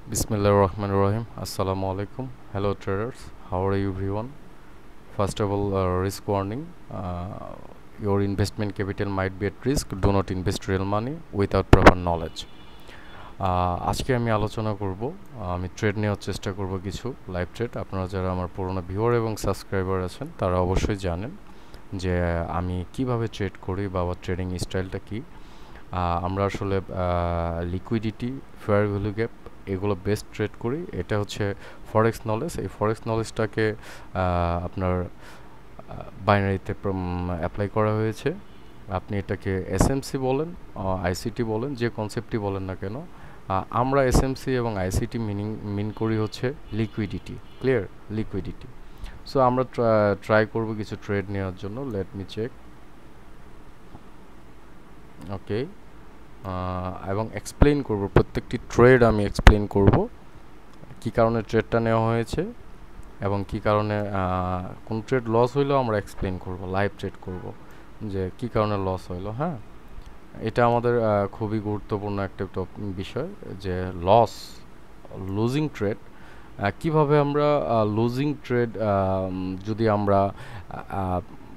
Bismillahirrahmanirrahim. Assalamu alaikum. Hello traders. How are you everyone? First of all, risk warning. Your investment capital might be at risk. Do not invest real money without proper knowledge. আজকে আমি আলোচনা করব আমি trade নেওয়ার চেষ্টা করব কিছু live trade. আপনারা যারা আমার পুরনো ভিউয়ার এবং সাবস্ক্রাইবার আছেন তারা অবশ্যই জানেন যে আমি কিভাবে ট্রেড করি বা আমার ট্রেডিং স্টাইলটা কী। আমরা আসলে লিকুইডিটি, ফেয়ার ভ্যালু গ্যাপ এগুলো বেস্ট ট্রেড করি। এটা হচ্ছে ফরেক্স নলেজ। এই ফরেক্স নলেজটাকে আপনার বাইনারিতে অ্যাপ্লাই করা হয়েছে। আপনি এটাকে এসএমসি বলেন, আইসিটি বলেন, যে কনসেপ্টই বলেন না কেন, আমরা এসএমসি এবং আইসিটি মিন করি হচ্ছে লিকুইডিটি। ক্লিয়ার? লিকুইডিটি। সো আমরা ট্রাই করব কিছু ট্রেড নেওয়ার জন্য। Let me check. ওকে, এবং এক্সপ্লেইন করব প্রত্যেকটি ট্রেড। আমি এক্সপ্লেইন করব কী কারণে ট্রেডটা নেওয়া হয়েছে এবং কী কারণে কোন ট্রেড লস হইলো আমরা এক্সপ্লেইন করব, লাইভ ট্রেড করব যে কী কারণে লস হইলো। হ্যাঁ, এটা আমাদের খুবই গুরুত্বপূর্ণ একটা বিষয় যে লুজিং ট্রেড। কিভাবে আমরা লুজিং ট্রেড যদি আমরা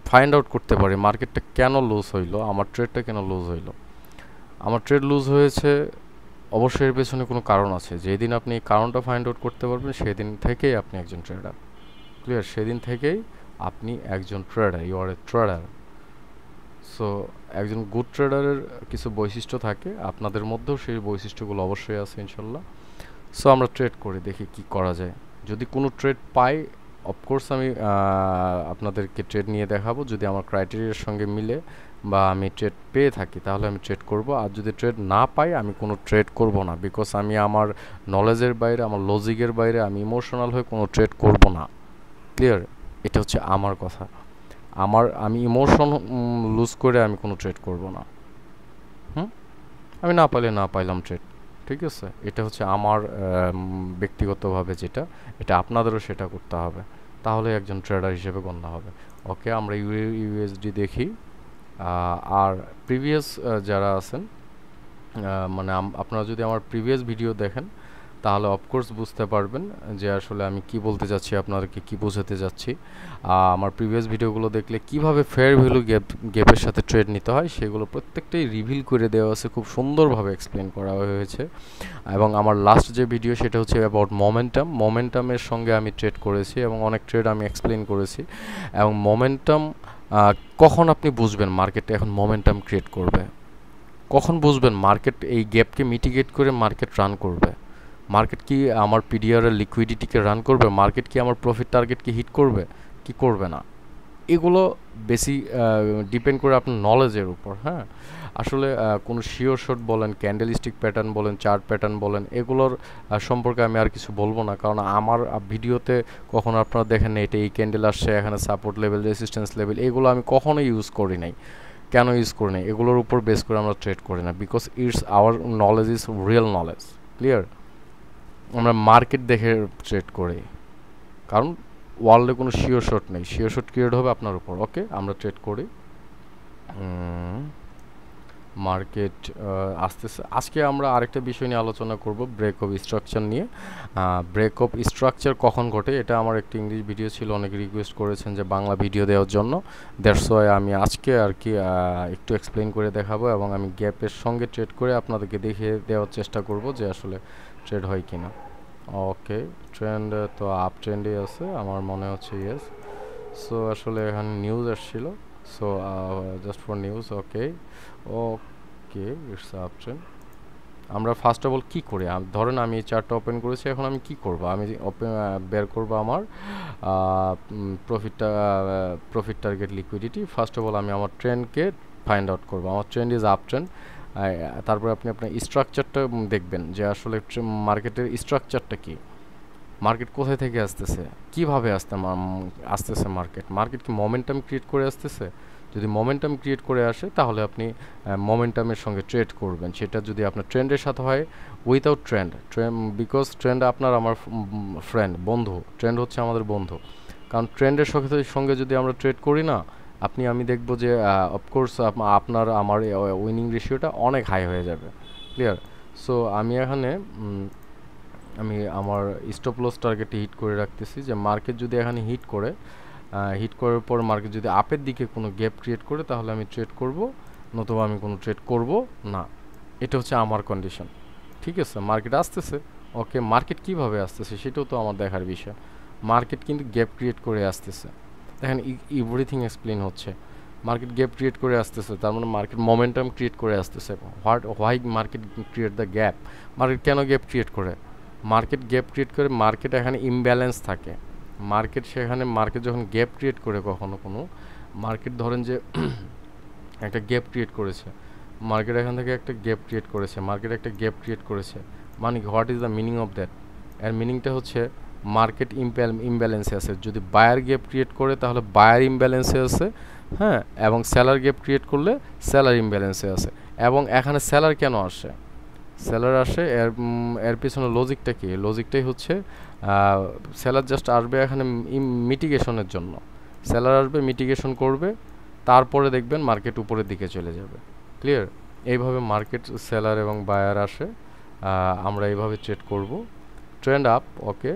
ফাইন্ড আউট করতে পারি মার্কেটটা কেন লুজ হইলো, আমার ট্রেডটা কেন লুজ হইলো। আমার ট্রেড লুজ হয়েছে, অবশ্যই এর পেছনে কোনো কারণ আছে। যেদিন আপনি কারণটা ফাইন্ড আউট করতে পারবেন সেদিন থেকেই আপনি একজন ট্রেডার। ক্লিয়ার? সেদিন থেকেই আপনি একজন trader. You are a trader. So একজন গুড ট্রেডারের কিছু বৈশিষ্ট্য থাকে, আপনাদের মধ্যেও সেই বৈশিষ্ট্যগুলো অবশ্যই আছে ইনশাল্লাহ। সো আমরা ট্রেড করি, দেখি কি করা যায়। যদি কোনো ট্রেড পাই, অফকোর্স আমি আপনাদেরকে ট্রেড নিয়ে দেখাবো। যদি আমার ক্রাইটেরিয়ার সঙ্গে মিলে বা আমি ট্রেড পেয়ে থাকি তাহলে আমি ট্রেড করব। আর যদি ট্রেড না পাই আমি কোনো ট্রেড করব না, বিকজ আমি আমার নলেজের বাইরে, আমার লজিকের বাইরে আমি ইমোশনাল হয়ে কোনো ট্রেড করব না। ক্লিয়ার? এটা হচ্ছে আমার কথা। আমি ইমোশন লুজ করে আমি কোনো ট্রেড করব না। আমি না পাইলে না পাইলাম ট্রেড, ঠিক আছে? এটা হচ্ছে আমার ব্যক্তিগতভাবে যেটা, এটা আপনাদেরও সেটা করতে হবে, তাহলে একজন ট্রেডার হিসেবে গণ্য হবে। ওকে, আমরা ইউএসডি দেখি। আর প্রিভিয়াস যারা আছেন, মানে আপনারা যদি আমার প্রিভিয়াস ভিডিও দেখেন তাহলে অফকোর্স বুঝতে পারবেন যে আসলে আমি কি বলতে যাচ্ছি, আপনাদেরকে কি বোঝাতে যাচ্ছি। আমার প্রিভিয়াস ভিডিওগুলো দেখলে কিভাবে ফেয়ার ভ্যালু গ্যাপের সাথে ট্রেড নিতে হয় সেগুলো প্রত্যেকটাই রিভিল করে দেওয়া আছে, খুব সুন্দরভাবে এক্সপ্লেন করা হয়েছে। এবং আমার লাস্ট যে ভিডিও সেটা হচ্ছে অ্যাবাউট মোমেন্টামের সঙ্গে আমি ট্রেড করেছি এবং অনেক ট্রেড আমি এক্সপ্লেন করেছি। এবং মোমেন্টাম কখন আপনি বুঝবেন মার্কেটে এখন মোমেন্টাম ক্রিয়েট করবে, কখন বুঝবেন মার্কেট এই গ্যাপকে মিটিগেট করে মার্কেট রান করবে, মার্কেট কি আমার পিডিআরের লিকুইডিটিকে রান করবে, মার্কেট কি আমার প্রফিট টার্গেটকে হিট করবে কি করবে না, এগুলো বেশি ডিপেন্ড করে আপনার নলেজের উপর। হ্যাঁ, আসলে কোনো শিওর শট বলেন, ক্যান্ডেলস্টিক প্যাটার্ন বলেন, চার্ট প্যাটার্ন বলেন, এগুলোর সম্পর্কে আমি আর কিছু বলবো না, কারণ আমার ভিডিওতে কখনো আপনারা দেখেন না এটা এই ক্যান্ডেল আসছে, এখানে সাপোর্ট লেভেল, রেসিস্ট্যান্স লেভেল, এগুলো আমি কখনোই ইউজ করি নাই। কেন ইউজ করি নাই? এগুলোর উপর বেস করে আমরা ট্রেড করি না, because it's hour knowledge is real knowledge. Clear? আমরা মার্কেট দেখে ট্রেড করি, কারণ ওয়ার্ল্ডে কোনো শিওর শট নেই, শিওর শট ক্রিয়েট হবে আপনার উপর। ওকে, আমরা ট্রেড করি। মার্কেট আসতেছে। আজকে আমরা আরেকটা বিষয় নিয়ে আলোচনা করব, ব্রেক অফ স্ট্রাকচার নিয়ে। ব্রেক অফ স্ট্রাকচার কখন ঘটে, এটা আমার একটা ইংলিশ ভিডিও ছিল, অনেকে রিকোয়েস্ট করেছেন যে বাংলা ভিডিও দেওয়ার জন্য। দ্যাটস ওয়াই আমি আজকে আর কি একটু এক্সপ্লেন করে দেখাবো এবং আমি গ্যাপের সঙ্গে ট্রেড করে আপনাদেরকে দেখিয়ে দেওয়ার চেষ্টা করব যে আসলে ট্রেড হয় কি না। ওকে, ট্রেন্ড তো আপ ট্রেন্ডে আছে আমার মনে হচ্ছে, ইয়েস। সো আসলে এখানে নিউজ আসছিল, so just for news. Okay okay, it's up trend. আমরা ফার্স্ট অফ অল কী করি, ধরেন আমি এই চার্টটা ওপেন করেছি, এখন আমি কি করব, আমি বের করব আমার profit target liquidity. First of all আমি আমার ট্রেন্ডকে ফাইন্ড আউট করব, আমার ট্রেন্ড ইজ আপ ট্রেন্ড। তারপরে আপনি আপনার স্ট্রাকচারটা দেখবেন যে আসলে মার্কেটের স্ট্রাকচারটা কী, মার্কেট কোথায় থেকে আসতেছে, কীভাবে আসতেছে মার্কেট কি মোমেন্টাম ক্রিয়েট করে আসতেছে। যদি মোমেন্টাম ক্রিয়েট করে আসে তাহলে আপনি মোমেন্টামের সঙ্গে ট্রেড করবেন, সেটা যদি আপনার ট্রেন্ডের সাথে হয়, উইথাউট ট্রেন্ড, বিকজ ট্রেন্ড আপনার আমার ফ্রেন্ড, বন্ধু। ট্রেন্ড হচ্ছে আমাদের বন্ধু, কারণ ট্রেন্ডের সঙ্গে যদি আমরা ট্রেড করি না, আমি দেখব যে অফকোর্স আপনার আমার উইনিং রেশিওটা অনেক হাই হয়ে যাবে। ক্লিয়ার? সো আমি এখানে আমি আমার স্টপ লস টার্গেটে হিট করে রাখতেছি যে মার্কেট যদি এখানে হিট করার পর মার্কেট যদি আপের দিকে কোনো গ্যাপ ক্রিয়েট করে তাহলে আমি ট্রেড করব, নতুবা আমি কোনো ট্রেড করব না। এটা হচ্ছে আমার কন্ডিশন। ঠিক আছে, মার্কেট আসতেছে, ওকে, মার্কেট কিভাবে আসতেছে সেটাও তো আমার দেখার বিষয়। মার্কেট কিন্তু গ্যাপ ক্রিয়েট করে আসতেছে, দেখেন এভরিথিং এক্সপ্লেন হচ্ছে। মার্কেট গ্যাপ ক্রিয়েট করে আসতেছে, তার মানে মার্কেট মোমেন্টাম ক্রিয়েট করে আসতেছে। Why market create the gap? Market কেন গ্যাপ ক্রিয়েট করে? মার্কেট গ্যাপ ক্রিয়েট করে, মার্কেট এখানে ইমব্যালেন্স থাকে। মার্কেট যখন গ্যাপ ক্রিয়েট করে কোনো মার্কেট ধরেন যে একটা গ্যাপ ক্রিয়েট করেছে, মার্কেট এখান থেকে একটা গ্যাপ ক্রিয়েট করেছে, মানে what is the meaning of that? এর মিনিংটা হচ্ছে মার্কেট ইমব্যালেন্সে আছে। যদি বায়ার গ্যাপ ক্রিয়েট করে তাহলে বায়ার ইমব্যালেন্সে আছে, হ্যাঁ, এবং সেলার গ্যাপ ক্রিয়েট করলে সেলার ইমব্যালেন্সে আছে। এবং এখানে সেলার কেন আসে? সেলার আসে এর পিছনে লজিকটা কি? লজিকটাই হচ্ছে সেলার জাস্ট আসবে এখানে মিটিগেশনের জন্য। সেলার আসবে, মিটিগেশন করবে, তারপরে দেখবেন মার্কেট উপরের দিকে চলে যাবে। ক্লিয়ার? এইভাবে মার্কেট সেলার এবং বায়ার আসে, আমরা এইভাবে ট্রেড করব। ট্রেন্ড আপ, ওকে,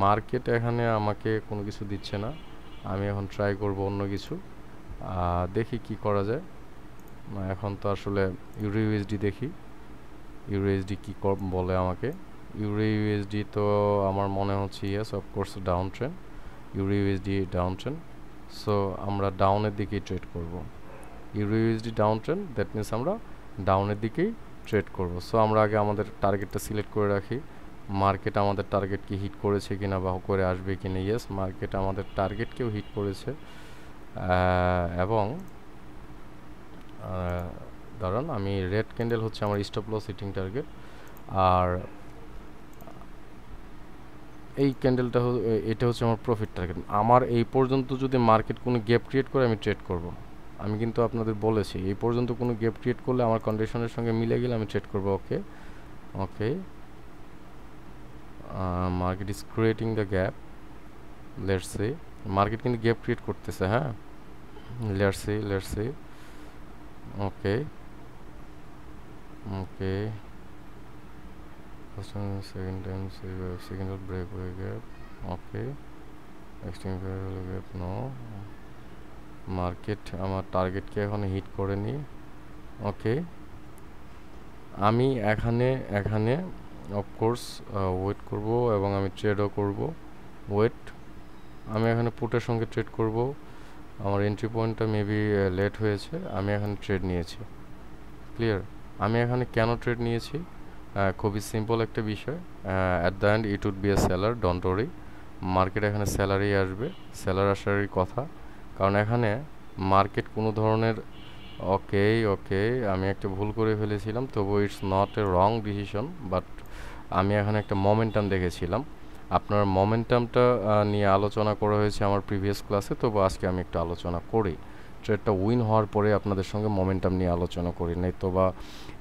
মার্কেট এখানে আমাকে কোনো কিছু দিচ্ছে না, আমি এখন ট্রাই করব অন্য কিছু, দেখি কি করা যায়। এখন তো আসলে ইউরো ইউএসডি দেখি, ইউরো ইউএসডি কী বলে আমাকে। ইউরো ইউএসডি তো আমার মনে হচ্ছে yes of course down trend, euro USD down trend. So আমরা ডাউনের দিকেই ট্রেড করব। Euro USD down trend, that means আমরা ডাউনের দিকেই ট্রেড করব। সো আমরা আগে আমাদের টার্গেটটা সিলেক্ট করে রাখি, মার্কেট আমাদের টার্গেটকে হিট করেছে কিনা বা করে আসবে কিনা। ইয়েস, মার্কেট আমাদের টার্গেটকেও হিট করেছে, এবং দাঁড়ান, আমি রেড ক্যান্ডেল হচ্ছে আমার স্টপ লস হিটিং টার্গেট, আর এই ক্যান্ডেলটা এটা হচ্ছে আমার প্রফিট টার্গেট। আমার এই পর্যন্ত যদি মার্কেট কোনো গ্যাপ ক্রিয়েট করে আমি ট্রেড করব। আমি কিন্তু আপনাদের বলেছি এই পর্যন্ত কোনো গ্যাপ ক্রিয়েট করলে আমার কন্ডিশনের সঙ্গে মিলে গেলে আমি ট্রেড করব। Okay okay, market is creating the gap, let's see. Market কিন্তু গ্যাপ ক্রিয়েট করতেছে, হ্যাঁ, let's see. Okay okay, second time second breakaway gap, okay, extending parallel gap, no, market আমার টার্গেটকে এখন হিট করেনি। ওকে, আমি এখানে অফকোর্স ওয়েট করব এবং আমি ট্রেডও করব। ওয়েট, আমি এখানে পুটের সঙ্গে ট্রেড করব। আমার এন্ট্রি পয়েন্টটা মেবি লেট হয়েছে, আমি এখানে ট্রেড নিয়েছি। ক্লিয়ার? আমি এখানে কেন ট্রেড নিয়েছি? খুবই সিম্পল একটা বিষয়, at the end it would be a seller, don't worry. Market এখানে সেলারই আসবে, সেলার আসারই কথা, কারণ এখানে মার্কেট কোনো ধরনের ওকে, আমি একটা ভুল করে ফেলেছিলাম, তবু it's not a wrong decision, but আমি এখানে একটা মোমেন্টাম দেখেছিলাম। আপনার মোমেন্টামটা নিয়ে আলোচনা করা হয়েছে আমার প্রিভিয়াস ক্লাসে, তবু আজকে আমি একটু আলোচনা করি। ট্রেডটা উইন হওয়ার পরে আপনাদের সঙ্গে মোমেন্টাম নিয়ে আলোচনা করি নাই তো, বা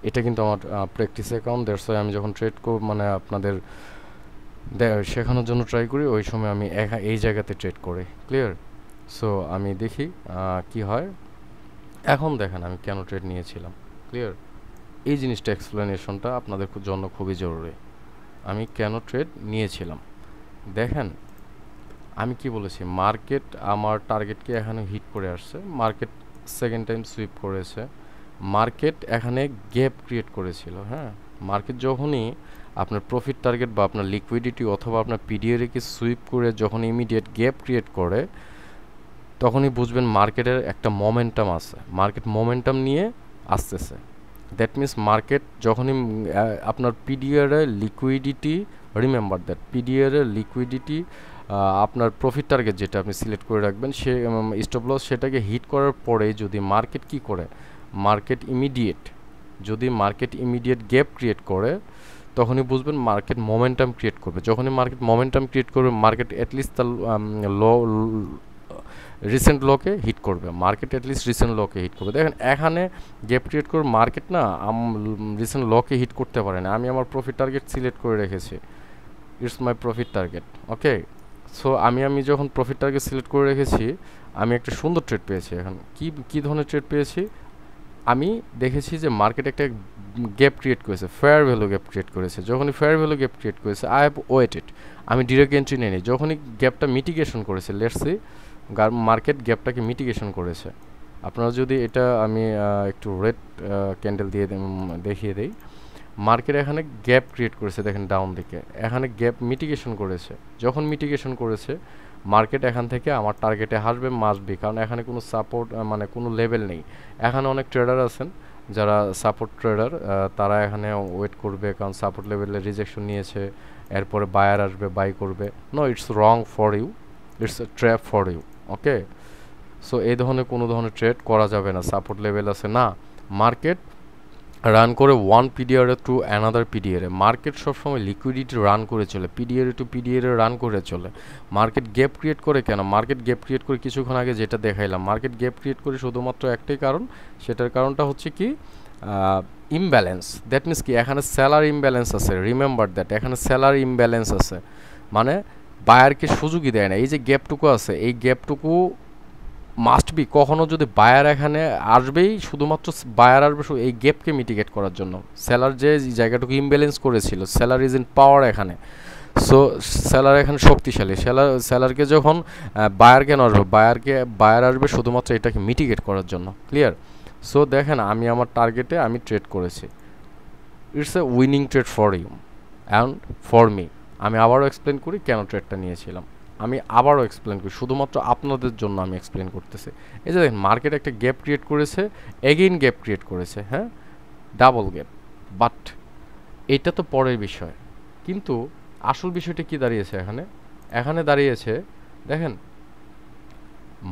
এটা কিন্তু আমার প্র্যাকটিস অ্যাকাউন্ট, দ্যাটস ওয়াই আমি যখন ট্রেড মানে আপনাদের শেখানোর জন্য ট্রাই করি, ওই সময় আমি এই জায়গাতে ট্রেড করি। ক্লিয়ার? সো আমি দেখি কি হয়। এখন দেখেন আমি কেন ট্রেড নিয়েছিলাম। ক্লিয়ার? এই জিনিসটা এক্সপ্লেনেশনটা আপনাদের জন্য খুবই জরুরি। আমি কেন ট্রেড নিয়েছিলাম দেখেন, আমি কি বলেছি, মার্কেট আমার টার্গেটকে এখানে হিট করে আসছে, মার্কেট সেকেন্ড টাইম সুইপ করেছে, মার্কেট এখানে গ্যাপ ক্রিয়েট করেছিল। হ্যাঁ, মার্কেট যখনই আপনার প্রফিট টার্গেট বা আপনার লিকুইডিটি অথবা আপনার পিডিআরকে সুইপ করে যখন ইমিডিয়েট গ্যাপ ক্রিয়েট করে, তখনই বুঝবেন মার্কেটের একটা মোমেন্টাম আছে, মার্কেট মোমেন্টাম নিয়ে আসতেছে। দ্যাট মিনস মার্কেট যখনই আপনার পিডিআরের লিকুইডিটি, রিমেম্বার দ্যাট পিডিআরের লিকুইডিটি, আপনার প্রফিট টার্গেট যেটা আপনি সিলেক্ট করে রাখবেন, সে স্টপ লস সেটাকে হিট করার পরে যদি মার্কেট কি করে, যদি মার্কেট ইমিডিয়েট গ্যাপ ক্রিয়েট করে, তখনই বুঝবেন মার্কেট মোমেন্টাম ক্রিয়েট করবে। যখনই মার্কেট মোমেন্টাম ক্রিয়েট করবে, মার্কেট অ্যাটলিস্ট তার রিসেন্ট লোকে হিট করবে, দেখেন এখানে গ্যাপ ক্রিয়েট করে মার্কেট না রিসেন্ট লোকে হিট করতে পারে না। আমি আমার প্রফিট টার্গেট সিলেক্ট করে রেখেছি, it's my profit target. Okay, so আমি যখন প্রফিট টার্গেট সিলেক্ট করে রেখেছি, আমি একটা সুন্দর ট্রেড পেয়েছি। এখন কি ধরনের ট্রেড পেয়েছি? আমি দেখেছি যে মার্কেট একটা গ্যাপ ক্রিয়েট করেছে, ফেয়ার ভ্যালু গ্যাপ ক্রিয়েট করেছে। যখনই ফেয়ার ভ্যালু গ্যাপ ক্রিয়েট করেছে আই হ্যাভ ওয়েটেড, আমি ডিরেক্ট এন্ট্রি নিয়ে নিই। যখনই গ্যাপটা মিটিগেশন করেছে, লেটস সি মার্কেট গ্যাপটাকে মিটিগেশন করেছে। আপনারা যদি এটা আমি একটু রেড ক্যান্ডেল দিয়ে দেখিয়ে দেই, মার্কেট এখানে গ্যাপ ক্রিয়েট করেছে, দেখেন ডাউন দিকে, এখানে গ্যাপ মিটিগেশন করেছে। যখন মিটিগেশন করেছে মার্কেট এখান থেকে আমার টার্গেটে হাসবে মাস্ট বি, কারণ এখানে কোনো সাপোর্ট মানে কোনো লেভেল নেই। এখানে অনেক ট্রেডার আছেন যারা সাপোর্ট ট্রেডার, তারা এখানে ওয়েট করবে, কারণ সাপোর্ট লেভেলে রিজেকশন নিয়েছে, এরপরে বায়ার আসবে, বাই করবে। No, it's wrong for you, it's a trap for you. Okay, so এই ধরনের কোনো ধরনের ট্রেড করা যাবে না। সাপোর্ট লেভেল আছে না, মার্কেট রান করে ওয়ান পিডিআর টু অ্যানাদার পিডিআরে। মার্কেট সবসময় লিকুইডিটি রান করে চলে, পিডিআর টু পিডিআরে রান করে চলে। মার্কেট গ্যাপ ক্রিয়েট করে কেন? মার্কেট গ্যাপ ক্রিয়েট করে কিছুক্ষণ আগে যেটা দেখাইলাম, মার্কেট গ্যাপ ক্রিয়েট করে শুধুমাত্র একটাই কারণ, সেটার কারণটা হচ্ছে কি ইমব্যালেন্স। দ্যাট মিনস কি, এখানে সেলার ইমব্যালেন্স আছে, রিমেম্বার দ্যাট, এখানে সেলার ইমব্যালেন্স আছে, মানে বায়ারকে সুযোগই দেয় না। এই যে গ্যাপটুকু আছে, এই গ্যাপটুকু মাস্ট বি, কখনো যদি বায়ার এখানে আসবেই, শুধুমাত্র বায়ার আসবে এই গ্যাপকে মিটিগেট করার জন্য। সেলার যে জায়গাটুকু ইমব্যালেন্স করেছিল, সেলার ইজ ইন পাওয়ার এখানে। সো সেলার এখানে শক্তিশালী, সেলারকে যখন বায়ার কেন আসবে, বায়ার আসবে শুধুমাত্র এটাকে মিটিগেট করার জন্য। ক্লিয়ার? সো দেখেন আমি আমার টার্গেটে আমি ট্রেড করেছি, it's a winning trade for you and for me. আমি আবারও এক্সপ্লেন করি কেন ট্রেডটা নিয়েছিলাম, আমি আবারও এক্সপ্লেন করি, শুধুমাত্র আপনাদের জন্য আমি এক্সপ্লেন করতেছি। এই যে দেখেন মার্কেট একটা গ্যাপ ক্রিয়েট করেছে, এগেইন গ্যাপ ক্রিয়েট করেছে, হ্যাঁ, ডাবল গ্যাপ। বাট এটা তো পরের বিষয়, কিন্তু আসল বিষয়টা কি দাঁড়িয়েছে এখানে? এখানে দাঁড়িয়েছে দেখেন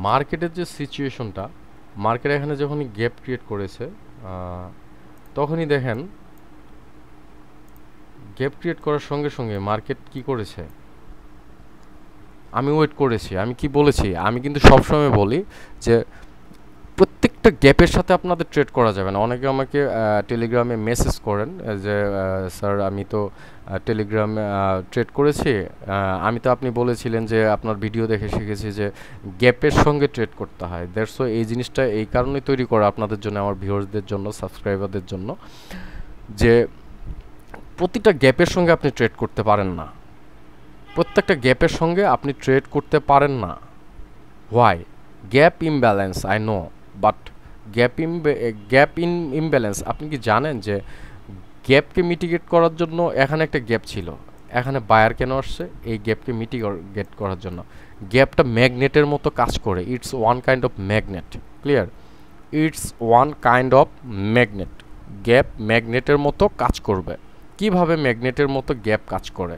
মার্কেটের যে সিচুয়েশনটা, মার্কেট এখানে যখনই গ্যাপ ক্রিয়েট করেছে তখনই দেখেন গ্যাপ ক্রিয়েট করার সঙ্গে সঙ্গে মার্কেট কি করেছে, আমি ওয়েট করেছি। আমি কি বলেছি? আমি কিন্তু সবসময় বলি যে প্রত্যেকটা গ্যাপের সাথে আপনাদের ট্রেড করা যাবে না। অনেকে আমাকে টেলিগ্রামে মেসেজ করেন যে স্যার আমি তো টেলিগ্রামে ট্রেড করেছি, আমি তো আপনি বলেছিলেন যে আপনার ভিডিও দেখে শিখেছি যে গ্যাপের সঙ্গে ট্রেড করতে হয়। দ্যাটস ওয়াই এই জিনিসটা এই কারণেই তৈরি করা আপনাদের জন্য, আমার ভিউয়ার্সদের জন্য, সাবস্ক্রাইবারদের জন্য, যে প্রতিটা গ্যাপের সঙ্গে আপনি ট্রেড করতে পারেন না, প্রত্যেকটা গ্যাপের সঙ্গে আপনি ট্রেড করতে পারেন না। Why? Gap imbalance, I know, but gap imbalance. আপনি কি জানেন যে গ্যাপকে মিটিগেট করার জন্য এখানে একটা গ্যাপ ছিল, এখানে বায়ার কেন আসছে? এই গ্যাপকে মিটিগেট করার জন্য। গ্যাপটা ম্যাগনেটের মতো কাজ করে, it's one kind of magnet. Clear? It's one kind of magnet. Gap ম্যাগনেটের মতো কাজ করবে। কিভাবে ম্যাগনেটের মতো গ্যাপ কাজ করে?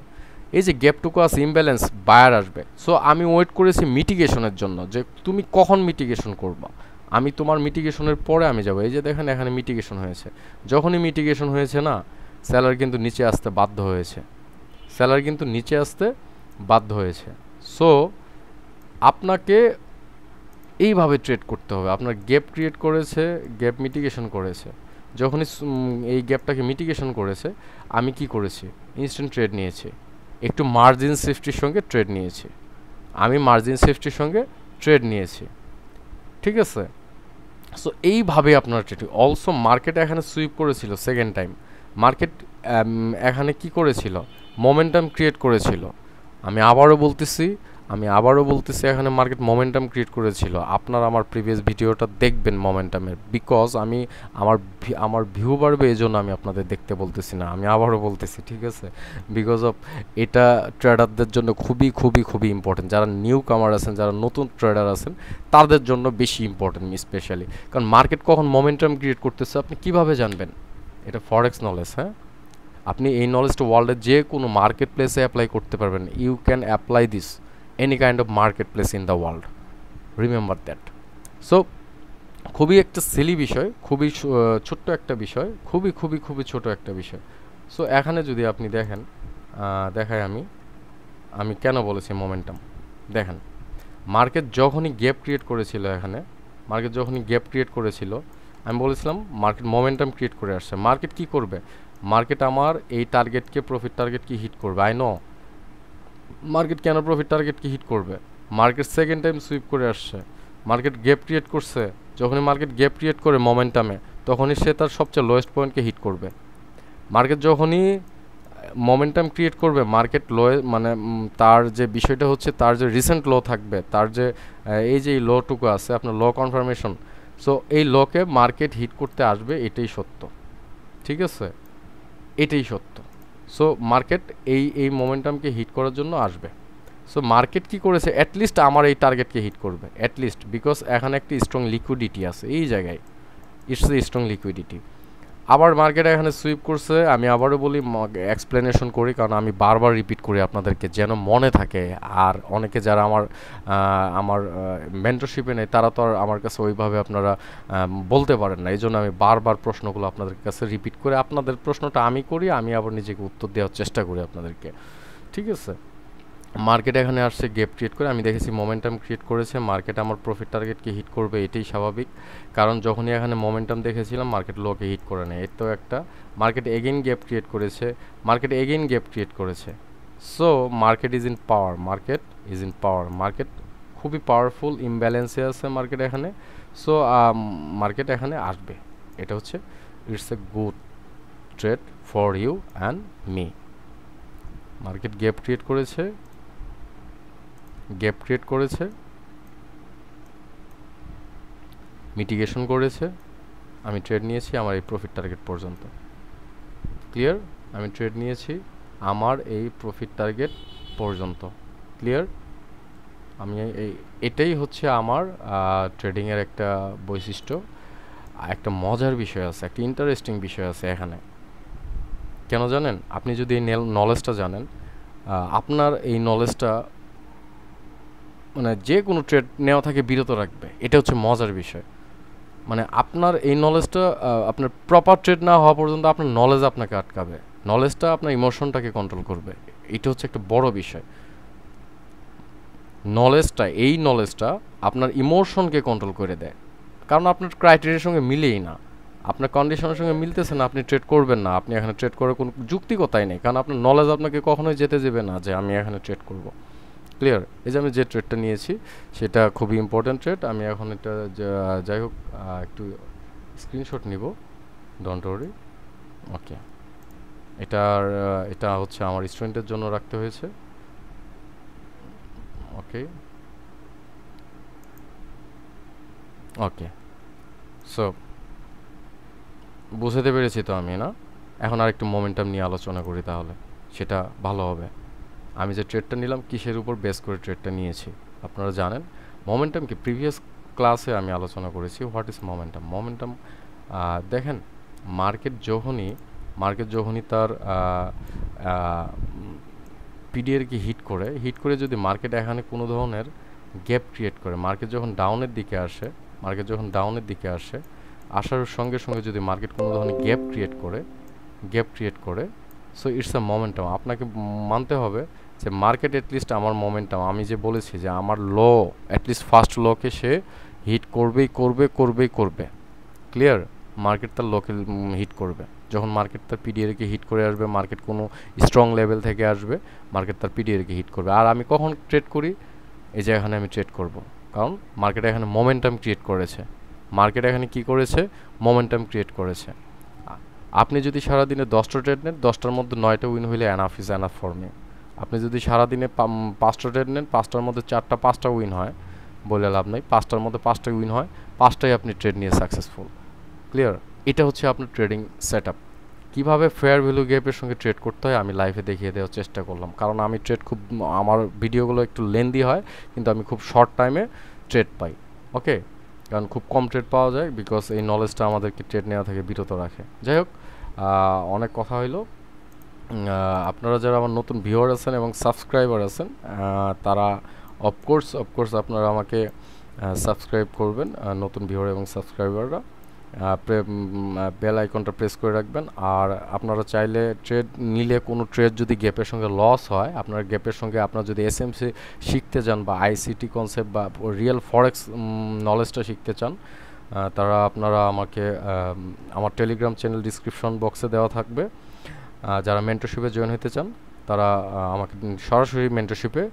এই যে গ্যাপটুকু আছে ইমব্যালেন্স, বায়ার আসবে। সো আমি ওয়েট করেছি মিটিগেশনের জন্য, যে তুমি কখন মিটিগেশন করবা, আমি তোমার মিটিগেশনের পরে আমি যাব। এই যে দেখেন এখানে মিটিগেশন হয়েছে, যখনই মিটিগেশন হয়েছে না, সেলার কিন্তু নিচে আসতে বাধ্য হয়েছে, সেলার কিন্তু নিচে আসতে বাধ্য হয়েছে। সো আপনাকে এইভাবে ট্রেড করতে হবে। আপনার গ্যাপ ক্রিয়েট করেছে, গ্যাপ মিটিগেশন করেছে, যখনই এই গ্যাপটাকে মিটিগেশন করেছে, আমি কি করেছি? ইনস্ট্যান্ট ট্রেড নিয়েছি, একটু মার্জিন সেফটির সঙ্গে ট্রেড নিয়েছি, আমি মার্জিন সেফটির সঙ্গে ট্রেড নিয়েছি, ঠিক আছে? সো এইভাবে আপনার ট্রেড। অলসো মার্কেট এখানে সুইপ করেছিল সেকেন্ড টাইম, মার্কেট এখানে কি করেছিল? মোমেন্টাম ক্রিয়েট করেছিল। আমি আবারও বলতেছি এখানে মার্কেট মোমেন্টাম ক্রিয়েট করেছিল। আপনারা আমার প্রিভিয়াস ভিডিওটা দেখবেন মোমেন্টামের, বিকজ আমি আমার ভিউ বাড়বে এই জন্য আমি আপনাদের দেখতে বলতেছি না, আমি আবারও বলতেছি, ঠিক আছে? বিকজ অফ এটা ট্রেডারদের জন্য খুবই খুবই খুবই ইম্পর্টেন্ট। যারা নিউ কামার আছেন, যারা নতুন ট্রেডার আছেন, তাদের জন্য বেশি ইম্পর্টেন্ট স্পেশালি, কারণ মার্কেট কখন মোমেন্টাম ক্রিয়েট করতেছে আপনি কিভাবে জানবেন? এটা ফরেক্স নলেজ, হ্যাঁ? আপনি এই নলেজটা ওয়ার্ল্ডের যে কোনো মার্কেট প্লেসে অ্যাপ্লাই করতে পারবেন। You can apply this any kind of marketplace in the world, remember that. So খুবই একটা সিলি বিষয়, খুবই ছোট্ট একটা বিষয়, খুবই খুবই খুবই ছোট একটা বিষয়। সো এখানে যদি আপনি দেখেন, দেখাই আমি কেন বলেছি মোমেন্টাম। দেখেন মার্কেট যখনই গ্যাপ ক্রিয়েট করেছিল, এখানে মার্কেট যখনই গ্যাপ ক্রিয়েট করেছিল, আমি বলেছিলাম মার্কেট মোমেন্টাম ক্রিয়েট করে আসছে। মার্কেট কি করবে? মার্কেট আমার এই টার্গেটকে, প্রফিট টার্গেটকে হিট করবে। আই নো মার্কেট কেন প্রফিট টার্গেটকে হিট করবে। মার্কেট সেকেন্ড টাইম সুইপ করে আসছে, মার্কেট গ্যাপ ক্রিয়েট করছে, যখনই মার্কেট গ্যাপ ক্রিয়েট করে মোমেন্টামে, তখনই সে তার সবচেয়ে লোয়েস্ট পয়েন্টকে হিট করবে। মার্কেট যখনই মোমেন্টাম ক্রিয়েট করবে, মার্কেট লো, মানে তার যে বিষয়টা হচ্ছে তার যে রিসেন্ট লো থাকবে, তার যে এই যে লোটুকু আছে আপনার লো কনফার্মেশন, সো এই লোকে মার্কেট হিট করতে আসবে, এটাই সত্য। ঠিক আছে, এটাই সত্য। সো মার্কেট এই মোমেন্টামকে হিট করার জন্য আসবে। সো মার্কেট কি করেছে, অ্যাটলিস্ট আমার এই টার্গেটকে হিট করবে, অ্যাটলিস্ট, বিকজ এখানে একটি স্ট্রং লিকুইডিটি আছে এই জায়গায়, ইটস এ স্ট্রং লিকুইডিটি। আবার মার্কেট এখানে সুইপ করছে, আমি আবারও বলি, এক্সপ্লেনেশন করি, কারণ আমি বারবার রিপিট করি আপনাদেরকে যেন মনে থাকে। আর অনেকে যারা আমার মেন্টরশিপে নেই, তারা তো আর আমার কাছে ওইভাবে আপনারা বলতে পারেন না, এই জন্য আমি বারবার প্রশ্নগুলো আপনাদের কাছে রিপিট করে, আপনাদের প্রশ্নটা আমি করি, আমি আবার নিজেকে উত্তর দেওয়ার চেষ্টা করি আপনাদেরকে। ঠিক আছে, মার্কেট এখানে আসছে গ্যাপ ক্রিয়েট করে, আমি দেখেছি মোমেন্টাম ক্রিয়েট করেছে, মার্কেট আমার প্রফিট টার্গেটকে হিট করবে, এটাই স্বাভাবিক। কারণ যখনই এখানে মোমেন্টাম দেখেছিলাম মার্কেট লোকে হিট করে নেয়, এর তো একটা মার্কেট এগেইন গ্যাপ ক্রিয়েট করেছে, মার্কেট এগেইন গ্যাপ ক্রিয়েট করেছে। So market is in power, market is in power, market খুবই পাওয়ারফুল, ইমব্যালেন্সে আছে মার্কেট এখানে। সো মার্কেট এখানে আসবে, এটা হচ্ছে it's a good trade for you and me. Market gap create করেছে, গ্যাপ ক্রিয়েট করেছে, মিটিগেশন করেছে, আমি ট্রেড নিয়েছি আমার এই প্রফিট টার্গেট পর্যন্ত। ক্লিয়ার, আমি ট্রেড নিয়েছি আমার এই প্রফিট টার্গেট পর্যন্ত। ক্লিয়ার, আমি এটাই হচ্ছে আমার ট্রেডিংয়ের একটা বৈশিষ্ট্য। একটা মজার বিষয় আছে, একটা ইন্টারেস্টিং বিষয় আছে এখানে। কেন জানেন? আপনি যদি এই নলেজটা জানেন, আপনার এই নলেজটা মানে যে কোনো ট্রেড নেওয়া থেকে বিরত রাখবে, এটা হচ্ছে মজার বিষয়। মানে আপনার এই নলেজটা, আপনার প্রপার ট্রেড না হওয়া পর্যন্ত আপনার নলেজ আপনাকে আটকাবে, নলেজটা আপনার ইমোশনটাকে কন্ট্রোল করবে, এটা হচ্ছে একটা বড় বিষয়। নলেজটা, এই নলেজটা আপনার ইমোশনকে কন্ট্রোল করে দেয়, কারণ আপনার ক্রাইটেরিয়ার সঙ্গে মিলেই না, আপনার কন্ডিশনের সঙ্গে মিলতেছে না, আপনি ট্রেড করবেন না, আপনি এখানে ট্রেড করার কোনো যুক্তিকতাই নেই, কারণ আপনার নলেজ আপনাকে কখনোই যেতে দেবে না যে আমি এখানে ট্রেড করব। ক্লিয়ার, এই যে আমি যে ট্রেডটা নিয়েছি সেটা খুবই ইম্পর্ট্যান্ট ট্রেড। আমি এখন এটা যাই হোক একটু স্ক্রিনশট নিব, ডোন্ট ওয়ারি। ওকে, এটা হচ্ছে আমার স্টুডেন্টের জন্য রাখতে হয়েছে। ওকে ওকে, সো বুঝতে পেরেছি তো আমি, না? এখন আর একটু মোমেন্টাম নিয়ে আলোচনা করি, তাহলে সেটা ভালো হবে। আমি যে ট্রেডটা নিলাম কিসের উপর বেস করে ট্রেডটা নিয়েছি আপনারা জানেন। মোমেন্টাম কি, প্রিভিয়াস ক্লাসে আমি আলোচনা করেছি হোয়াট ইজ মোমেন্টাম। মোমেন্টাম দেখেন, মার্কেট যখনই তার পিডিআরকে হিট করে যদি মার্কেট এখানে কোনো ধরনের গ্যাপ ক্রিয়েট করে, মার্কেট যখন ডাউনের দিকে আসে, আসার সঙ্গে সঙ্গে যদি মার্কেট কোনো ধরনের গ্যাপ ক্রিয়েট করে, সো ইটস আ মোমেন্টাম। আপনাকে মানতে হবে যে মার্কেট অ্যাটলিস্ট আমার মোমেন্টাম, আমি যে বলেছি যে আমার লো, অ্যাটলিস্ট ফার্স্ট লোকে সে হিট করবে। ক্লিয়ার, মার্কেট তার লোকে হিট করবে। যখন মার্কেট তার পিডিআরকে হিট করে আসবে, মার্কেট কোনো স্ট্রং লেভেল থেকে আসবে, মার্কেট তার পিডিআরকে হিট করবে। আর আমি কখন ট্রেড করি? এই যে এখানে আমি ট্রেড করব, কারণ মার্কেট এখানে মোমেন্টাম ক্রিয়েট করেছে। মার্কেট এখানে কি করেছে? মোমেন্টাম ক্রিয়েট করেছে। আপনি যদি সারাদিনে 10টা ট্রেড নেন, 10টার মধ্যে 9টা উইন হইলে enough is enough for me. আপনি যদি সারাদিনে 5টা ট্রেড নেন, 5টার মধ্যে 5টা উইন হয়, বলে লাভ নেই, 5টার মধ্যে 5টা উইন হয়, 5টাই আপনি ট্রেড নিয়ে সাকসেসফুল। ক্লিয়ার, এটা হচ্ছে আপনার ট্রেডিং সেট আপ। কীভাবে ফেয়ার ভ্যালু গ্যাপের সঙ্গে ট্রেড করতে হয় আমি লাইভে দেখিয়ে দেওয়ার চেষ্টা করলাম, কারণ আমি আমার ভিডিওগুলো একটু লেন্দি হয়, কিন্তু আমি খুব শর্ট টাইমে ট্রেড পাই। ওকে, কারণ খুব কম ট্রেড পাওয়া যায়, বিকজ এই নলেজটা আমাদেরকে ট্রেড নেওয়া থেকে বিরত রাখে। যাই হোক, অনেক কথা হইলো। আপনারা যারা আমার নতুন ভিউয়ার আছেন এবং সাবস্ক্রাইবার আছেন, তারা অফকোর্স আপনারা আমাকে সাবস্ক্রাইব করবেন, নতুন ভিউয়ার এবং সাবস্ক্রাইবাররা। বেল আইকনটা প্রেস করে রাখবেন। আর আপনারা চাইলে ট্রেড নিলে, কোনো ট্রেড যদি গ্যাপের সঙ্গে লস হয়, আপনার গ্যাপের সঙ্গে আপনারা যদি এসএমসি শিখতে চান বা আইসিটি কনসেপ্ট বা রিয়েল ফরেক্স নলেজটা শিখতে চান, আপনারা আমাকে আমার টেলিগ্রাম চ্যানেল ডিসক্রিপশন বক্সে দেওয়া থাকবে। যারা মেন্টরশিপে জয়েন হতে চান, তারা আমাকে সরাসরি মেন্টরশিপে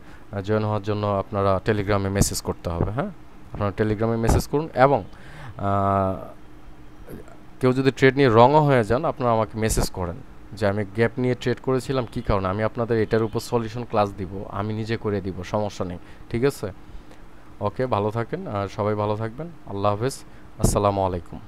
জয়েন হওয়ার জন্য আপনারা টেলিগ্রামে মেসেজ করতে হবে। হ্যাঁ, আপনারা টেলিগ্রামে মেসেজ করুন, এবং কেউ যদি ট্রেড নিয়ে রঙও হয়ে যান, আপনারা আমাকে মেসেজ করেন যে আমি গ্যাপ নিয়ে ট্রেড করেছিলাম, কী কারণে। আমি আপনাদের এটার উপর সলিউশন ক্লাস দিব, আমি নিজে করে দিব, সমস্যা নেই। ঠিক আছে, ওকে, ভালো থাকেন আর সবাই ভালো থাকবেন। আল্লাহ হাফেজ, আসসালামু আলাইকুম।